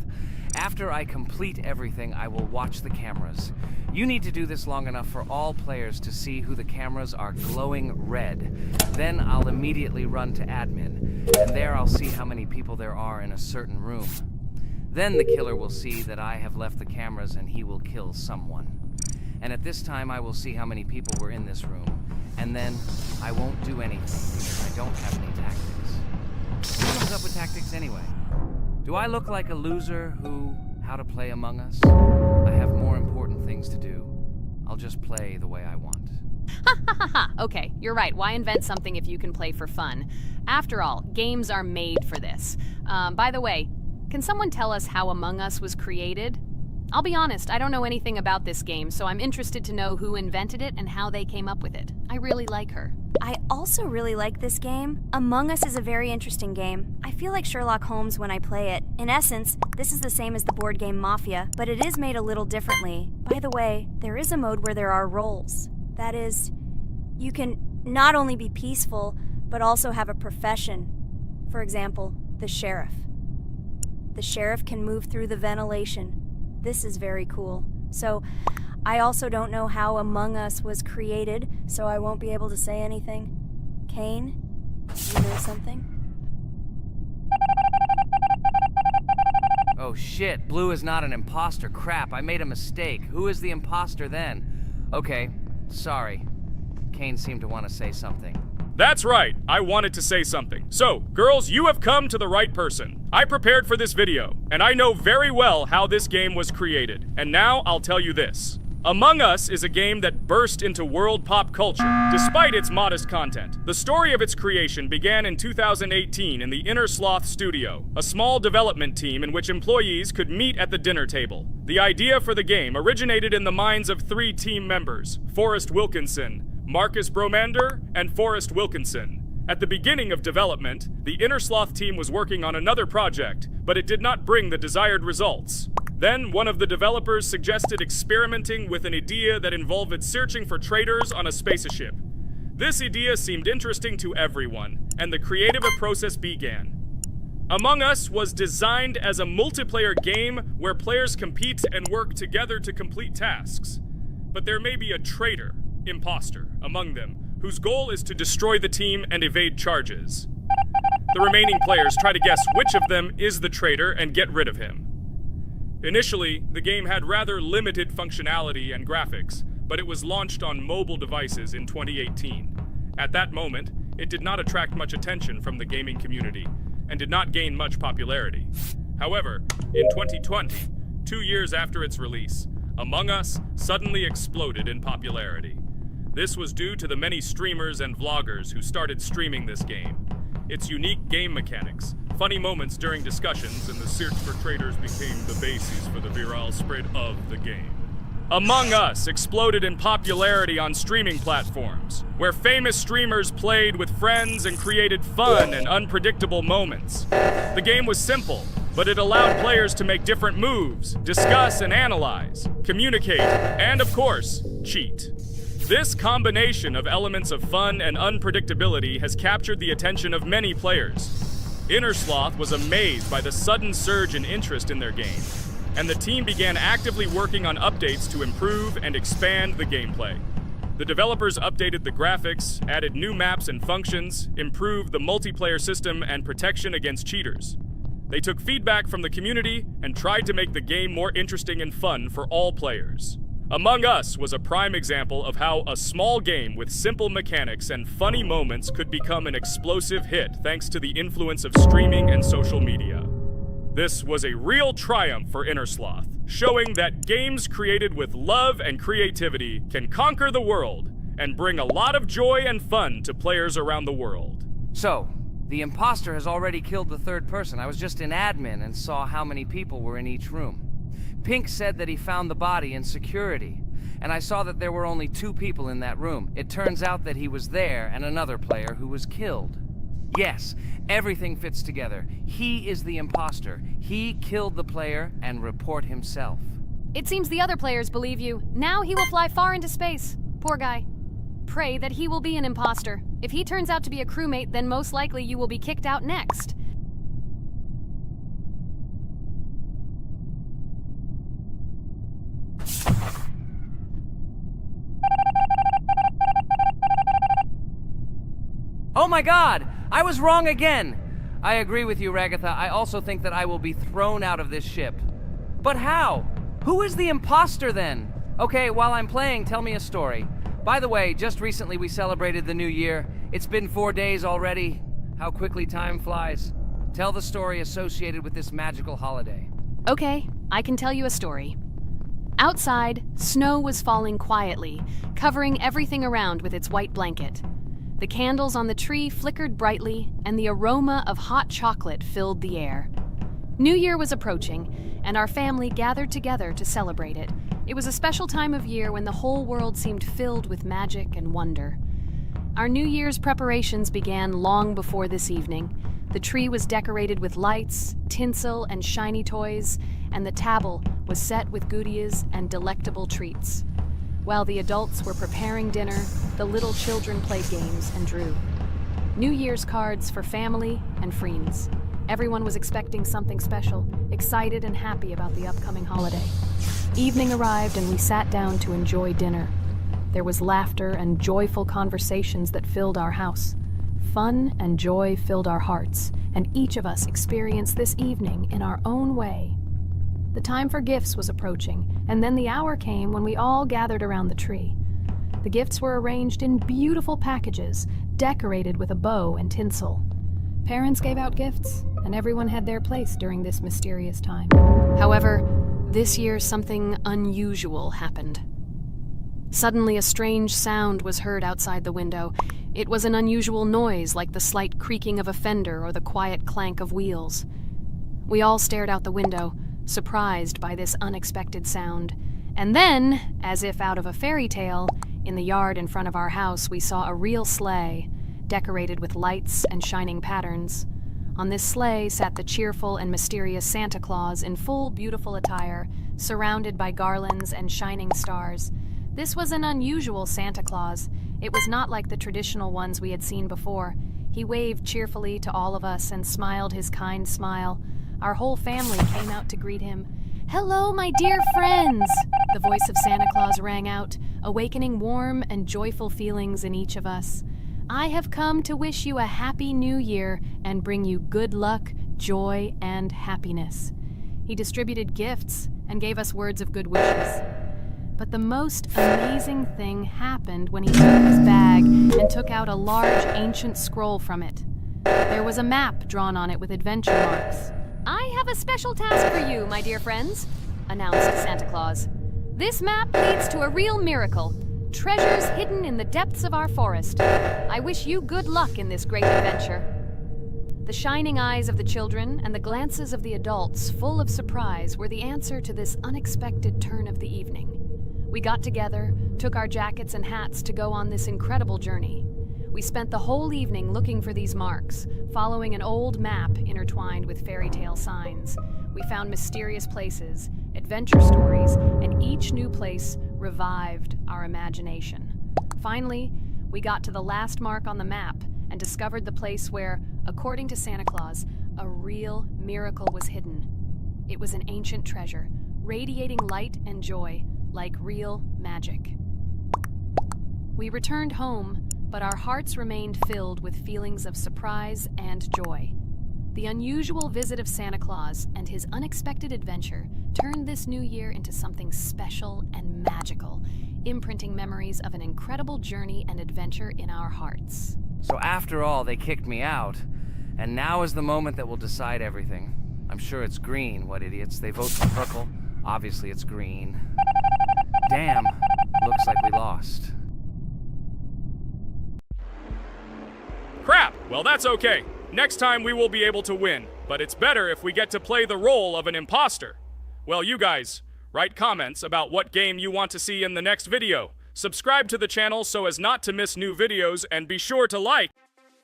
After I complete everything, I will watch the cameras. You need to do this long enough for all players to see who the cameras are glowing red. Then I'll immediately run to admin, and there I'll see how many people there are in a certain room. Then the killer will see that I have left the cameras and he will kill someone. And at this time I will see how many people were in this room. And then I won't do anything because I don't have any tactics. Who comes up with tactics anyway? Do I look like a loser who, how to play Among Us? I have more important things to do. I'll just play the way I want. Ha ha ha ha! Okay, you're right. Why invent something if you can play for fun? After all, games are made for this. By the way, can someone tell us how Among Us was created? I'll be honest, I don't know anything about this game, so I'm interested to know who invented it and how they came up with it. I really like her. I also really like this game. Among Us is a very interesting game. I feel like Sherlock Holmes when I play it. In essence, this is the same as the board game Mafia, but it is made a little differently. By the way, there is a mode where there are roles. That is, you can not only be peaceful, but also have a profession. For example, the sheriff. The sheriff can move through the ventilation. This is very cool. So, I also don't know how Among Us was created, so I won't be able to say anything. Kane, you know something? Oh shit, Blue is not an imposter. Crap, I made a mistake. Who is the imposter then? Okay, sorry. Kane seemed to want to say something. That's right, I wanted to say something. So, girls, you have come to the right person. I prepared for this video, and I know very well how this game was created. And now I'll tell you this. Among Us is a game that burst into world pop culture, despite its modest content. The story of its creation began in 2018 in the Inner Sloth Studio, a small development team in which employees could meet at the dinner table. The idea for the game originated in the minds of 3 team members, Forrest Wilkinson, Marcus Bromander, and Forrest Wilkinson. At the beginning of development, the Inner Sloth team was working on another project, but it did not bring the desired results. Then, one of the developers suggested experimenting with an idea that involved searching for traitors on a spaceship. This idea seemed interesting to everyone, and the creative process began. Among Us was designed as a multiplayer game where players compete and work together to complete tasks. But there may be a traitor, imposter, among them, whose goal is to destroy the team and evade charges. The remaining players try to guess which of them is the traitor and get rid of him. Initially, the game had rather limited functionality and graphics, but it was launched on mobile devices in 2018. At that moment, it did not attract much attention from the gaming community and did not gain much popularity. However, in 2020, 2 years after its release, Among Us suddenly exploded in popularity. This was due to the many streamers and vloggers who started streaming this game. Its unique game mechanics, funny moments during discussions, and the search for traitors became the basis for the viral spread of the game. Among Us exploded in popularity on streaming platforms, where famous streamers played with friends and created fun and unpredictable moments. The game was simple, but it allowed players to make different moves, discuss and analyze, communicate, and of course, cheat. This combination of elements of fun and unpredictability has captured the attention of many players. Inner Sloth was amazed by the sudden surge in interest in their game, and the team began actively working on updates to improve and expand the gameplay. The developers updated the graphics, added new maps and functions, improved the multiplayer system and protection against cheaters. They took feedback from the community and tried to make the game more interesting and fun for all players. Among Us was a prime example of how a small game with simple mechanics and funny moments could become an explosive hit thanks to the influence of streaming and social media. This was a real triumph for Inner Sloth, showing that games created with love and creativity can conquer the world and bring a lot of joy and fun to players around the world. So, the imposter has already killed the 3rd person. I was just in admin and saw how many people were in each room. Pink said that he found the body in security, and I saw that there were only 2 people in that room. It turns out that he was there and another player who was killed. Yes, everything fits together. He is the imposter. He killed the player and report himself. It seems the other players believe you. Now he will fly far into space. Poor guy. Pray that he will be an imposter. If he turns out to be a crewmate, then most likely you will be kicked out next. Oh my god! I was wrong again! I agree with you, Ragatha. I also think that I will be thrown out of this ship. But how? Who is the imposter then? Okay, while I'm playing, tell me a story. By the way, just recently we celebrated the new year. It's been 4 days already. How quickly time flies. Tell the story associated with this magical holiday. Okay, I can tell you a story. Outside, snow was falling quietly, covering everything around with its white blanket. The candles on the tree flickered brightly, and the aroma of hot chocolate filled the air. New Year was approaching, and our family gathered together to celebrate it. It was a special time of year when the whole world seemed filled with magic and wonder. Our New Year's preparations began long before this evening. The tree was decorated with lights, tinsel, and shiny toys, and the table was set with goodies and delectable treats. While the adults were preparing dinner, the little children played games and drew. New Year's cards for family and friends. Everyone was expecting something special, excited and happy about the upcoming holiday. Evening arrived and we sat down to enjoy dinner. There was laughter and joyful conversations that filled our house. Fun and joy filled our hearts, and each of us experienced this evening in our own way. The time for gifts was approaching, and then the hour came when we all gathered around the tree. The gifts were arranged in beautiful packages, decorated with a bow and tinsel. Parents gave out gifts, and everyone had their place during this mysterious time. However, this year something unusual happened. Suddenly, a strange sound was heard outside the window. It was an unusual noise, like the slight creaking of a fender or the quiet clank of wheels. We all stared out the window, surprised by this unexpected sound. And then, as if out of a fairy tale, in the yard in front of our house, we saw a real sleigh, decorated with lights and shining patterns. On this sleigh sat the cheerful and mysterious Santa Claus in full, beautiful attire, surrounded by garlands and shining stars. This was an unusual Santa Claus. It was not like the traditional ones we had seen before. He waved cheerfully to all of us and smiled his kind smile. Our whole family came out to greet him. "Hello, my dear friends!" The voice of Santa Claus rang out, awakening warm and joyful feelings in each of us. "I have come to wish you a happy new year and bring you good luck, joy, and happiness." He distributed gifts and gave us words of good wishes. But the most amazing thing happened when he took his bag and took out a large ancient scroll from it. There was a map drawn on it with adventure marks. "I have a special task for you, my dear friends," announced Santa Claus. "This map leads to a real miracle. Treasures hidden in the depths of our forest. I wish you good luck in this great adventure." The shining eyes of the children and the glances of the adults, full of surprise, were the answer to this unexpected turn of the evening. We got together, took our jackets and hats to go on this incredible journey. We spent the whole evening looking for these marks, following an old map intertwined with fairy tale signs. We found mysterious places, adventure stories, and each new place revived our imagination. Finally, we got to the last mark on the map and discovered the place where, according to Santa Claus, a real miracle was hidden. It was an ancient treasure, radiating light and joy, like real magic. We returned home, but our hearts remained filled with feelings of surprise and joy. The unusual visit of Santa Claus and his unexpected adventure turned this new year into something special and magical, imprinting memories of an incredible journey and adventure in our hearts. So after all, they kicked me out, and now is the moment that will decide everything. I'm sure it's green, what idiots. They vote for purple. Obviously it's green. Damn, looks like we lost. Crap! Well, that's okay. Next time we will be able to win, but it's better if we get to play the role of an imposter. Well, you guys, write comments about what game you want to see in the next video. Subscribe to the channel so as not to miss new videos, and be sure to like.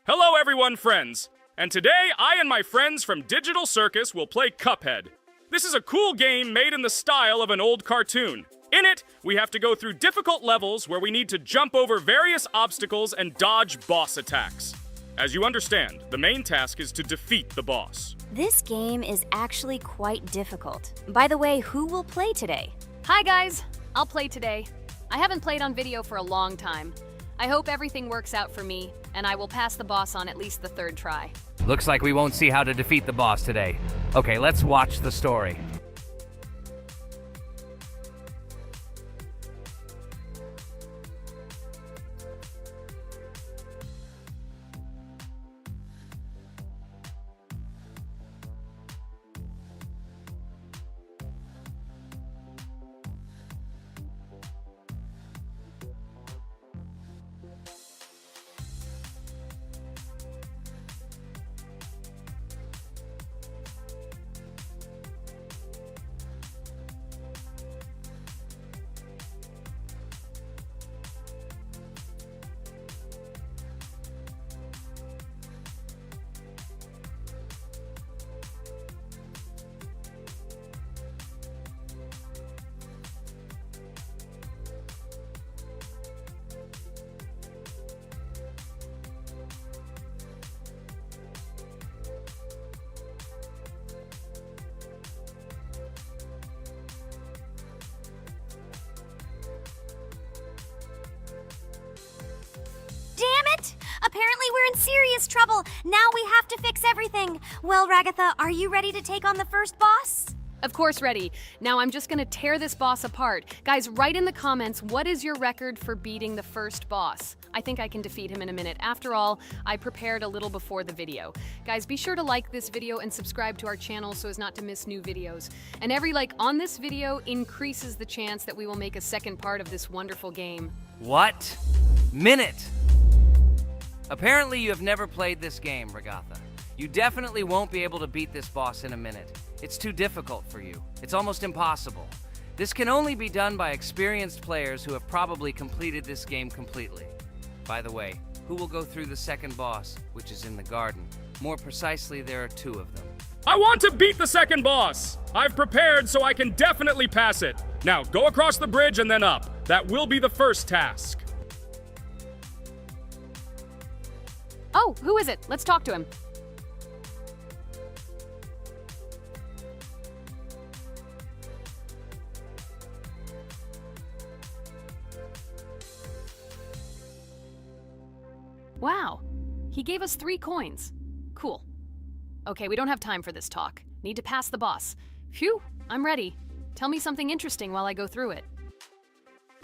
Hello everyone, friends! And today, I and my friends from Digital Circus will play Cuphead. This is a cool game made in the style of an old cartoon. In it, we have to go through difficult levels where we need to jump over various obstacles and dodge boss attacks. As you understand, the main task is to defeat the boss. This game is actually quite difficult. By the way, who will play today? Hi guys, I'll play today. I haven't played on video for a long time. I hope everything works out for me, and I will pass the boss on at least the third try. Looks like we won't see how to defeat the boss today. Okay, let's watch the story. Apparently we're in serious trouble. Now we have to fix everything. Well, Ragatha, are you ready to take on the first boss? Of course, ready. Now I'm just gonna tear this boss apart. Guys, write in the comments, what is your record for beating the first boss? I think I can defeat him in a minute. After all, I prepared a little before the video. Guys, be sure to like this video and subscribe to our channel so as not to miss new videos. And every like on this video increases the chance that we will make a second part of this wonderful game. What? Minute! Apparently you have never played this game, Regatha. You definitely won't be able to beat this boss in a minute. It's too difficult for you. It's almost impossible. This can only be done by experienced players who have probably completed this game completely. By the way, who will go through the second boss, which is in the garden? More precisely, there are 2 of them. I want to beat the second boss! I've prepared so I can definitely pass it. Now, go across the bridge and then up. That will be the first task. Oh, who is it? Let's talk to him. Wow, he gave us 3 coins. Cool. Okay, we don't have time for this talk. Need to pass the boss. Phew, I'm ready. Tell me something interesting while I go through it.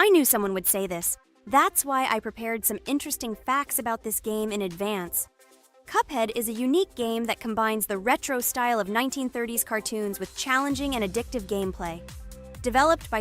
I knew someone would say this. That's why I prepared some interesting facts about this game in advance. Cuphead is a unique game that combines the retro style of 1930s cartoons with challenging and addictive gameplay. Developed by